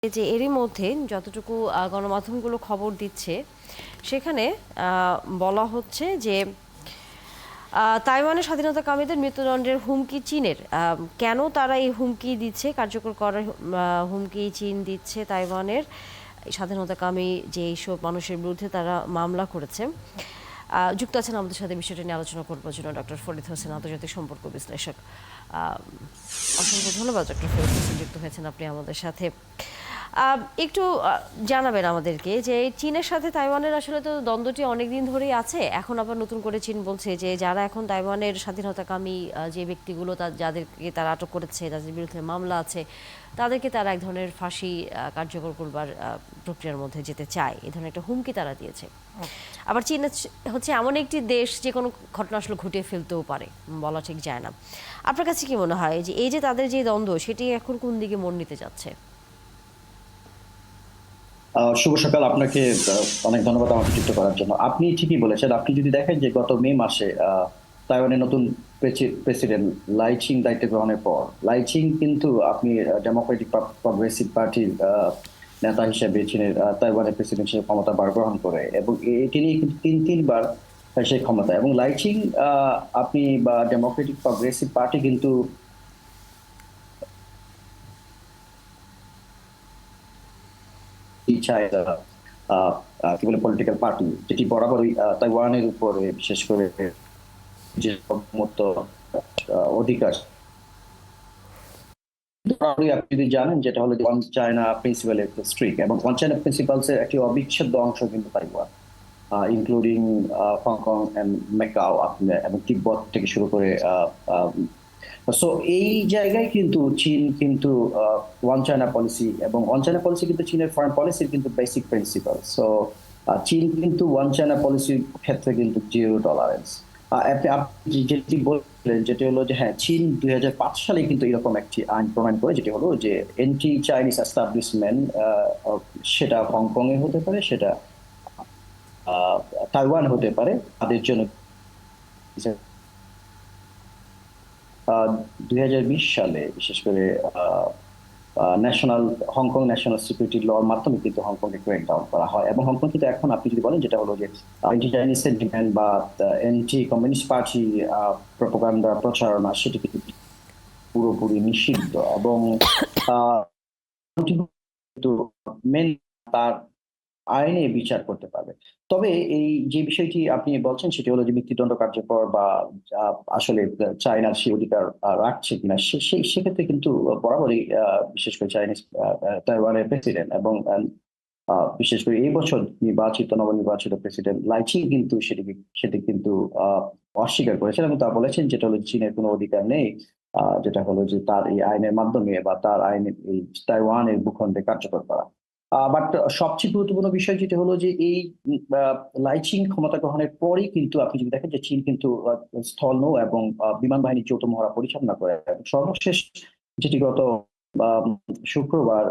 যে এরই মধ্যে যতটুকু গণমাধ্যমগুলো খবর দিচ্ছে সেখানে বলা হচ্ছে যে তাইওয়ানের স্বাধীনতাকামীদের মৃত্যুদণ্ডের হুমকি চীনের। কেন তারা এই হুমকি দিচ্ছে, কার্যকর করার হুমকি চীন দিচ্ছে তাইওয়ানের স্বাধীনতাকামী যে এইসব মানুষের বিরুদ্ধে তারা মামলা করেছে? যুক্ত আছেন আমাদের সাথে বিষয়টা নিয়ে আলোচনা করবার জন্য ডক্টর ফরিদ হোসেন, আন্তর্জাতিক সম্পর্ক বিশ্লেষক। অসংখ্য ধন্যবাদ ডক্টর ফরিদ হোসেন, যুক্ত হয়েছেন আপনি আমাদের সাথে। একটু জানাবেন আমাদেরকে যে চীনের সাথে তাইওয়ানের আসলে তো দ্বন্দ্বটি অনেকদিন ধরেই আছে, এখন আবার নতুন করে চীন বলছে যে যারা এখন তাইওয়ানের স্বাধীনতাকামী যে ব্যক্তিগুলো যাদেরকে তারা আটক করেছে, যাদের বিরুদ্ধে মামলা আছে, তাদেরকে তারা এক ধরনের ফাঁসি কার্যকর করবার প্রক্রিয়ার মধ্যে যেতে চায়, এই ধরনের একটা হুমকি তারা দিয়েছে। আবার চীন হচ্ছে এমন একটি দেশ যে কোনো ঘটনা আসলে ঘটিয়ে ফেলতেও পারে, বলা ঠিক যায় না। আপনার কাছে কি মনে হয় যে এই যে তাদের যে দ্বন্দ্ব, সেটি এখন কোন দিকে মন নিতে যাচ্ছে? শুভ সকাল আপনাকে। অনেক ধন্যবাদ আমাকে যুক্ত করার জন্য। আপনি ঠিকই বলেছেন। আপনি যদি দেখেন যে গত মে মাসে তাইওয়ানের নতুন প্রেসিডেন্ট লাইচিং দায়িত্ব গ্রহণের পর লাইচিং কিন্তু আপনি ডেমোক্রেটিক প্রগ্রেসিভ পার্টির নেতা হিসেবে চীনের তাইওয়ানের প্রেসিডেন্ট হিসেবে ক্ষমতা বার গ্রহণ করে এবং এটি নিয়ে কিন্তু তিনবার সেই ক্ষমতা এবং লাইচিং আপনি বা ডেমোক্রেটিক প্রগ্রেসিভ পার্টি কিন্তু চায় আহ, কি বলে পলিটিক্যাল পার্টি যেটি বরাবরই তাইওয়ানের উপরে বিশেষ করে যে মত অধিকার বরাবরই আপনি যদি জানেন যেটা হলো ওয়ান চায়না প্রিন্সিপালের স্ট্রিক এবং ওয়ান চায়না প্রিন্সিপালস এর একটি অবিচ্ছেদ্য অংশ কিন্তু Taiwan, including Hong Kong and Macau এবং তিব্বত থেকে শুরু করে সো এই জায়গায় কিন্তু চীন কিন্তু ওয়ান চায়না পলিসি এবং ওয়ান চায়না পলিসি কিন্তু চীনের ফরেন পলিসির কিন্তু বেসিক প্রিন্সিপাল। সো চীন কিন্তু ওয়ান চায়না পলিসির ক্ষেত্রে কিন্তু জিরো টলারেন্স। আপনি যেটি বললেন যেটি হলো যে হ্যাঁ, চীন 2005 সালে কিন্তু এরকম একটি আইন প্রণয়ন করে যেটি হলো যে এন্টি চাইনিজ এস্টাবলিশমেন্ট, সেটা হংকং এ হতে পারে, সেটা আহ, তাইওয়ান হতে পারে, তাদের জন্য 2020 সালে বিশেষ করে ন্যাশনাল হংকং ন্যাশনাল সিকিউরিটি লর মাধ্যমে কিন্তু হংকংকে ক্র্যাক ডাউন করা হয় এবং হংকং কিন্তু এখন আপনি যদি বলেন যেটা হলো যে অ্যান্টি চাইনিজ সেন্টিমেন্ট বা অ্যান্টি কমিউনিস্ট পার্টি প্রপাগান্ডা প্রচারণা সেটি কিন্তু পুরোপুরি নিষিদ্ধ এবং আহ, কিন্তু মেন তার আইনে বিচার করতে পারবে। তবে এই যে বিষয়টি আপনি বলছেন সেটি হলো যে মৃত্যুদণ্ড কার্যকর বা আসলে চায়নার সে অধিকার রাখছে কিনা, সেক্ষেত্রে কিন্তু বরাবরই বিশেষ করে চাইনিজ তাইওয়ানের প্রেসিডেন্ট এবং বিশেষ করে এই বছর নবনির্বাচিত প্রেসিডেন্ট লাইচিং কিন্তু সেটি কিন্তু আহ, অস্বীকার করেছেন এবং তা বলেছেন যেটা হলো চীনের কোনো অধিকার নেই, যেটা হলো যে তার এই আইনের মাধ্যমে বা তার আইনের এই তাইওয়ানের ভূখণ্ডে কার্যকর করা। বাট সবচেয়ে গুরুত্বপূর্ণ বিষয় যেটা হলো যে এই লাইচিং ক্ষমতা গ্রহণের পরই কিন্তু আপনি যদি দেখেন যে চীন কিন্তু স্থল নৌ এবং বিমান বাহিনীর যৌথ মহড়া পরিচালনা করে এবং সর্বশেষ যেটি গত আহ, শুক্রবার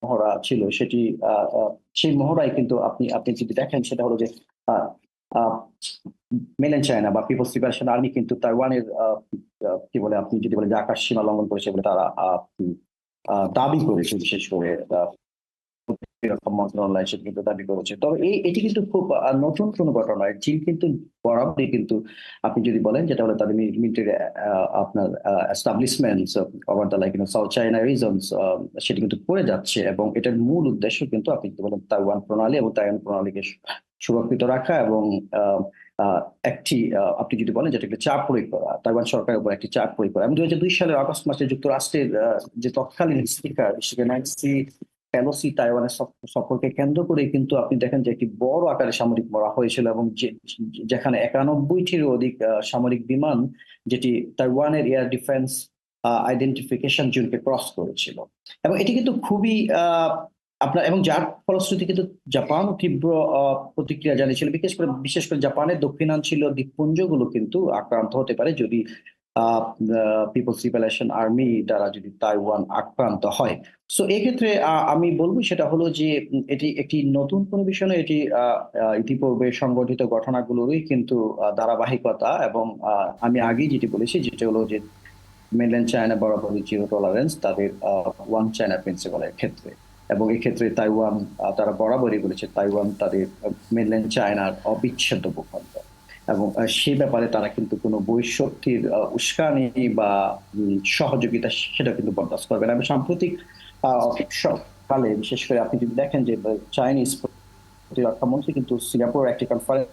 মহড়া ছিল সেটি আহ, আহ, সেই মহড়ায় কিন্তু আপনি আপনি যদি দেখেন সেটা হলো যে মেলেন চায়না বা পিপলস লিবারেশন আর্মি কিন্তু তাইওয়ানের কি বলে আপনি যদি বলে যে আকাশ সীমা লঙ্ঘন করেছে বলে তারা দাবি করেছে, বিশেষ করে প্রতিরক্ষা মন্ত্রণালয় সে কিন্তু দাবি করেছে। তবে এটি কিন্তু খুব নতুন কোনো ঘটনা নয়। চীন কিন্তু বরাবরই কিন্তু আপনি যদি বলেন যেটা হলো তাদের মিলিটারি আপনার establishment over the like south China reasons, সেটি কিন্তু করে যাচ্ছে এবং এটার মূল উদ্দেশ্য কিন্তু আপনি যদি বলেন তাইওয়ান প্রণালী এবং তাইওয়ান প্রণালীকে সুরক্ষিত রাখা এবং আহ, আহ, একটি আপনি যদি বলেন যেটা একটা চাপ প্রয়োগ করা, তাইওয়ান সরকারের উপর একটি চাপ প্রয়োগ করা। এবং 2002 সালের আগস্ট মাসে যুক্তরাষ্ট্রের যে তৎকালীন স্পিকার ন্যান্সি পেলোসি তাইওয়ানের সফরকে কেন্দ্র করে কিন্তু আপনি দেখেন যে একটি বড় আকারে সামরিক মহড়া হয়েছিল এবং যেখানে 91টির অধিক সামরিক বিমান যেটি তাইওয়ানের এয়ার ডিফেন্স আইডেন্টিফিকেশন জোনকে ক্রস করেছিল এবং এটি কিন্তু খুবই আপনার এবং যার ফলশ্রুতি কিন্তু জাপান তীব্র প্রতিক্রিয়া জানিয়েছিল। বিশেষ করে জাপানের দক্ষিণাঞ্চলীয় দ্বীপপুঞ্জগুলো কিন্তু আক্রান্ত হতে পারে যদি পিপলস লিবারেশন আর্মি দ্বারা যদি তাইওয়ান আক্রান্ত হয়। সো এক্ষেত্রে আমি বলবো সেটা হলো যে এটি একটি নতুন কোনো বিষয় নয়, এটি ইতিপূর্বে সংঘটিত ঘটনাগুলোরই কিন্তু ধারাবাহিকতা এবং আমি আগেই যেটি বলেছি যেটা হলো যে মেনল্যান্ড চায়না বরাবরই জিরো টলারেন্স তাদের ওয়ান চায়না প্রিন্সিপালের ক্ষেত্রে। এবং এই ক্ষেত্রে তাইওয়ান তারা বরাবরই বলেছে তাইওয়ান তাদের মেনল্যান্ড চায়নার অবিচ্ছেদ্য ভূখণ্ড। এবং সেই ব্যাপারে তারা কিন্তু কোনো বৈশক্তির উস্কানি বা সহযোগিতা সেটা কিন্তু বরদাস্ত করবে না। এবং সাম্প্রতিক কালে বিশেষ করে আপনি যদি দেখেন যে চাইনিজ প্রতিরক্ষা মন্ত্রী কিন্তু সিঙ্গাপুর একটি কনফারেন্স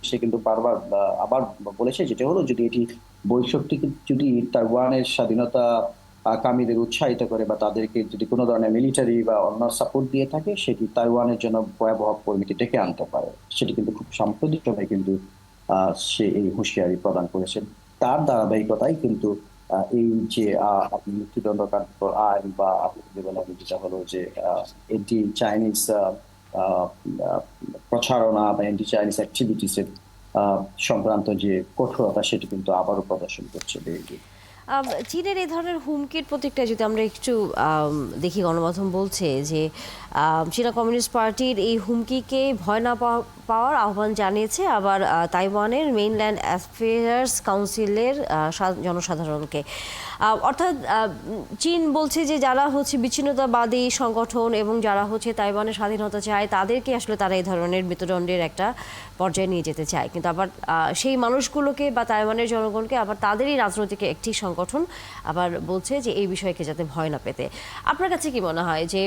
সে কিন্তু বারবার আবার বলেছে, যেটা হলো যদি এটি বৈশক্তি যদি তাইওয়ানের স্বাধীনতা কামীদের উৎসাহিত করে বা তাদেরকে যদি কোনো ধরনের মিলিটারি বা অন্য সাপোর্ট দিয়ে থাকে, সেটি তাইওয়ানের জন্য ভয়াবহ পরিণতি ডেকে আনতে পারে। সেটি কিন্তু খুব সাম্প্রতিক সময়ে কিন্তু সে এই হুঁশিয়ারি প্রদান করেছেন। তার ধারাবাহিকতায় কিন্তু এই যে আপনি মৃত্যুদণ্ড কার্যকর আইন বা আপনি যদি বলেন যেটা হলো যে এন্টি চাইনিজ আহ, আহ, প্রচারণা বা অ্যান্টি চাইনিজ অ্যাক্টিভিটিস এর সংক্রান্ত যে কঠোরতা সেটি কিন্তু আবারও প্রদর্শন করছে বেইজিং। চীনের এই ধরনের হুমকির প্রতিক্রিয়া যদি আমরা একটু দেখি, গণমাধ্যম বলছে যে চীনা কমিউনিস্ট পার্টির এই হুমকিকে ভয় না পাওয়ার আহ্বান জানিয়েছে আবার তাইওয়ানের মেইনল্যান্ড অ্যাফেয়ার্স কাউন্সিলের জনসাধারণকে। অর্থাৎ চীন বলছে যে যারা হচ্ছে বিচ্ছিন্নতাবাদী সংগঠন এবং যারা হচ্ছে তাইওয়ানের স্বাধীনতা চায় তাদেরকে আসলে তারা এই ধরনের মৃত্যুদণ্ডের একটা পর্যায়ে নিয়ে যেতে চায়, কিন্তু আবার সেই মানুষগুলোকে বা তাইওয়ানের জনগণকে আবার তাদেরই রাজনৈতিক একটি সংগঠন আবার বলছে যে এই বিষয়কে যাতে ভয় না পেতে। আপনার কাছে কি মনে হয় যে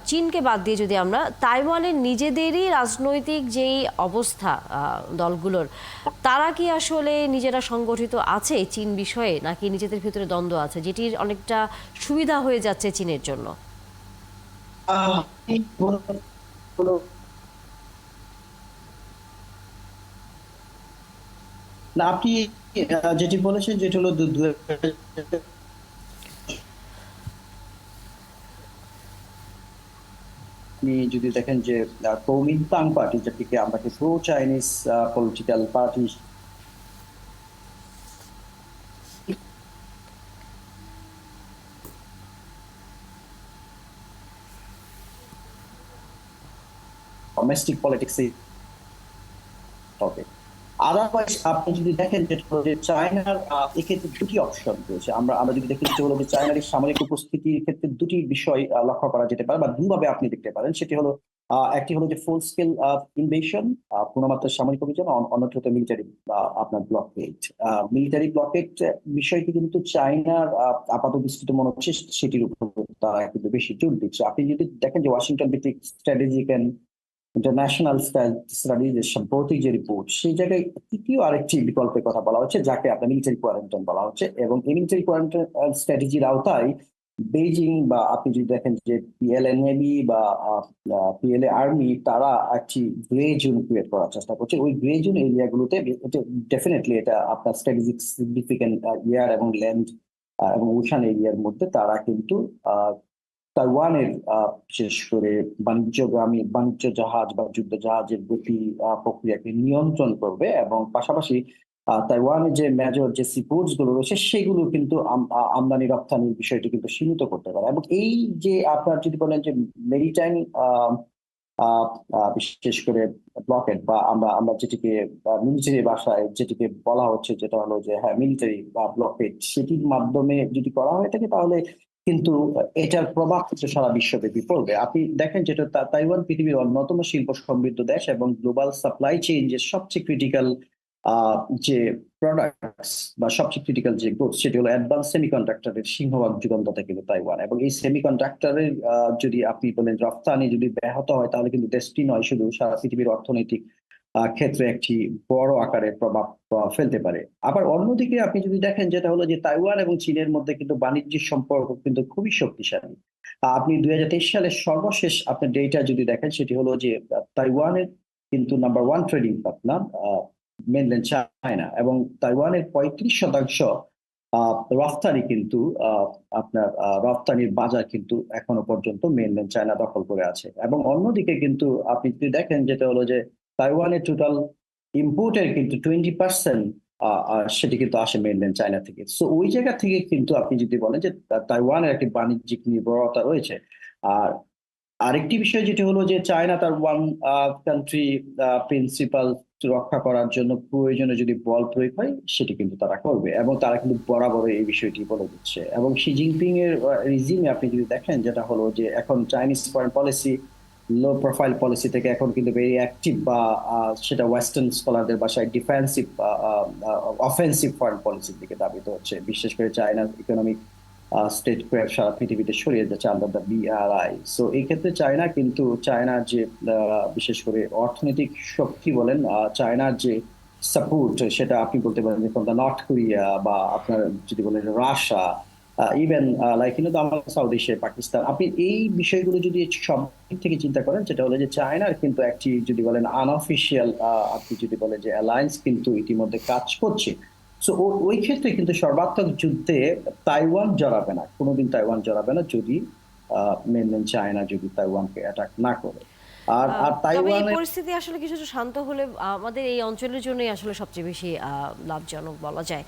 চীনকে বাদ দিয়ে যদি আমরা তাইওয়ানের নিজেদেরই রাজনৈতিক যেই অবস্থা দলগুলোর, তারা কি আসলে নিজেরা সংগঠিত আছে চীন বিষয়ে, নাকি নিজেদের ভিতরে দ্বন্দ্ব আছে যেটির অনেকটা সুবিধা হয়ে যাচ্ছে চীনের জন্য? আহ, না, আপনি যেটি বলেছেন যেটি হলো আপনি যদি দেখেন যে কৌমিন্তাং পার্টি, যেটিকে আমরা pro Chinese political party domestic politics হবে। আদারওয়াইজ আপনি যদি দেখেন যে চায়নার এক্ষেত্রে দুটি অপশন রয়েছে। আমরা আমরা যদি দেখি যেটা হলো যে চায়নার এই সামরিক উপস্থিতির ক্ষেত্রে দুটি বিষয় লক্ষ্য করা যেতে পারে বা দুভাবে আপনি দেখতে পারেন। সেটি হলো একটি হলো যে ফুল স্কেল ইনভেশন, পূর্ণমাত্রার সামরিক অভিযান, অন্যটি হলো মিলিটারি আপনার ব্লকেড। মিলিটারি ব্লকেড বিষয়টি কিন্তু চায়নার আপাত দৃষ্টিতে মনে হচ্ছে সেটির উপর তারা কিন্তু বেশি জোর দিচ্ছে। আপনি যদি দেখেন যে ওয়াশিংটন ভিত্তিক স্ট্র্যাটেজিক ইন্টারন্যাশনাল স্টাডিজ এর সাম্প্রতিক যে রিপোর্ট, সেই জায়গায় তৃতীয় আরেকটি বিকল্পের কথা বলা হচ্ছে, যাকে আপনার মিলিটারি কোয়ারেন্টাইন বলা হচ্ছে। এবং এই মিলিটারি কোয়ারেন্টাইন স্ট্র্যাটেজির আওতায় বেইজিং বা আপনি যদি দেখেন যে পিএলএনএবি বা পিএলএ আর্মি, তারা একটি গ্রে জোন ক্রিয়েট করার চেষ্টা করছে। ওই গ্রে জোন এরিয়াগুলোতে এটা ডেফিনেটলি এটা আপনার স্ট্র্যাটেজিক সিগনিফিকেন্ট এয়ার এবং ল্যান্ড এবং ওশান এরিয়ার মধ্যে তারা কিন্তু তাইওয়ানের বিশেষ করে বাণিজ্য জাহাজ বা যুদ্ধ জাহাজের গতি প্রক্রিয়াকে নিয়ন্ত্রণ করবে। এবং পাশাপাশি তাইওয়ানের যে মেজর যে সিপোর্টস গুলো রয়েছে সেগুলো কিন্তু আমদানি রপ্তানির বিষয়টি কিন্তু সীমিত করতে পারে। এবং এই যে আপনার যদি বলেন যে মেরিটাইম বিশেষ করে ব্লকেট বা আমরা আমরা যেটিকে মিলিটারি ভাষায় যেটিকে বলা হচ্ছে, যেটা হলো যে হ্যাঁ মিলিটারি বা ব্লকেট, সেটির মাধ্যমে যদি করা হয়ে থাকে তাহলে কিন্তু এটার প্রভাব কিন্তু সারা বিশ্বব্যাপী পড়বে। আপনি দেখেন যেটা তাইওয়ান পৃথিবীর অন্যতম শিল্প সমৃদ্ধ দেশ এবং গ্লোবাল সাপ্লাই চেইন যে সবচেয়ে ক্রিটিক্যাল যে প্রোডাক্টস বা সবচেয়ে ক্রিটিক্যাল যে গুডস, সেটি হলো অ্যাডভান্স সেমিকন্ডাক্টরের সিংহভাগ যুগান্ততা কিন্তু তাইওয়ান। এবং এই সেমিকন্ডাক্টরের যদি আপনি বলেন রপ্তানি যদি ব্যাহত হয়, তাহলে কিন্তু দেশটি নয় শুধু সারা পৃথিবীর অর্থনৈতিক ক্ষেত্রে একটি বড় আকারের প্রভাব ফেলতে পারে। আবার অন্যদিকে আপনি যদি দেখেন যেটা হলো যে তাইওয়ান এবং চীনের মধ্যে কিন্তু বাণিজ্যিক সম্পর্ক কিন্তু খুবই শক্তিশালী। আপনি 2023 সালের সর্বশেষ আপনার ডেটা যদি দেখেন, সেটি হলো যে তাইওয়ানের কিন্তু number one trading partner mainland China. এবং তাইওয়ানের 35% রফতানি কিন্তু আপনার রফতানির বাজার কিন্তু এখনো পর্যন্ত মেনল্যান্ড চায়না দখল করে আছে। এবং অন্যদিকে কিন্তু আপনি যদি দেখেন যেটা হলো যে তাইওয়ানের টোটাল ইম্পোর্টের কিন্তু 20% সেটি কিন্তু আসে মেনল্যান্ড চায়না থেকে। সো ওই জায়গা থেকে কিন্তু আপনি যদি বলেন যে তাইওয়ানের একটি বাণিজ্যিক নির্ভরতা রয়েছে। আর আরেকটি বিষয় যেটি হলো যে চায়না তার ওয়ান কান্ট্রি প্রিন্সিপাল রক্ষা করার জন্য প্রয়োজনে যদি বল প্রয়োগ হয় সেটি কিন্তু তারা করবে এবং তারা কিন্তু বরাবর এই বিষয়টি বলে দিচ্ছে এবং শি জিনপিং এর রিজিমে আপনি যদি দেখেন যেটা হলো যে এখন Chinese foreign policy low profile policy থেকে এখন কিন্তু ভেরি অ্যাক্টিভ বা সেটা ওয়েস্টার্ন স্কলারদের বাসায় ডিফেন্সিভ অফেন্সিভ ফরেন পলিসির দিকে ধাবিত হচ্ছে বিশেষ করে চায়নার ইকোনমিক স্টেট সারা পৃথিবীতে ছড়িয়ে যাচ্ছে আন্ডার দ্য বিআরআই। সো এই ক্ষেত্রে চায়নার যে বিশেষ করে অর্থনৈতিক শক্তি বলেন চায়নার যে সাপোর্ট সেটা আপনি বলতে পারেন যে ফ্রম দ্য নর্থ কোরিয়া বা আপনার যদি বলেন রাশিয়া ইভেন লাইক আমার সাউথ এশিয়া পাকিস্তান আপনি এই বিষয়গুলো যদি সব দিক থেকে চিন্তা করেন যেটা হলো যে চায়নার কিন্তু একটি যদি বলেন আনঅফিসিয়াল আপনি যদি বলেন যে অ্যালায়েন্স কিন্তু ইতিমধ্যে কাজ করছে। সো ওই ক্ষেত্রে কিন্তু সর্বাত্মক যুদ্ধে তাইওয়ান জড়াবে না, কোনোদিন তাইওয়ান জড়াবে না যদি মেনল্যান্ড চায়না যদি তাইওয়ানকে অ্যাটাক না করে। আর আর তবে এই তাইওয়ানের পরিস্থিতি আসলে কিছুটা শান্ত হলে আমাদের এই অঞ্চলের জন্যই আসলে সবচেয়ে বেশি লাভজনক বলা যায়।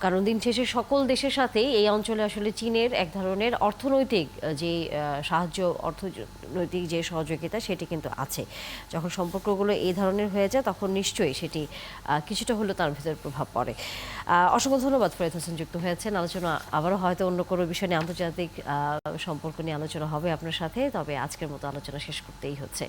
কারণ দিন শেষে সকল দেশের সাথেই এই অঞ্চলে আসলে চীনের এক ধরনের অর্থনৈতিক যে সাহায্য, অর্থনৈতিক যে সহযোগিতা সেটি কিন্তু আছে। যখন সম্পর্কগুলো এই ধরনের হয়ে যায় তখন নিশ্চয়ই সেটি কিছুটা হলেও তার ভিতরে প্রভাব পড়ে। অসংখ্য ধন্যবাদ ফরিদ হোসেন, যুক্ত হয়েছেন। আলোচনা আবারও হয়তো অন্য কোনো বিষয় নিয়ে, আন্তর্জাতিক সম্পর্ক নিয়ে আলোচনা হবে আপনার সাথে। তবে আজকের মতো আলোচনা শেষ করতেই হচ্ছে।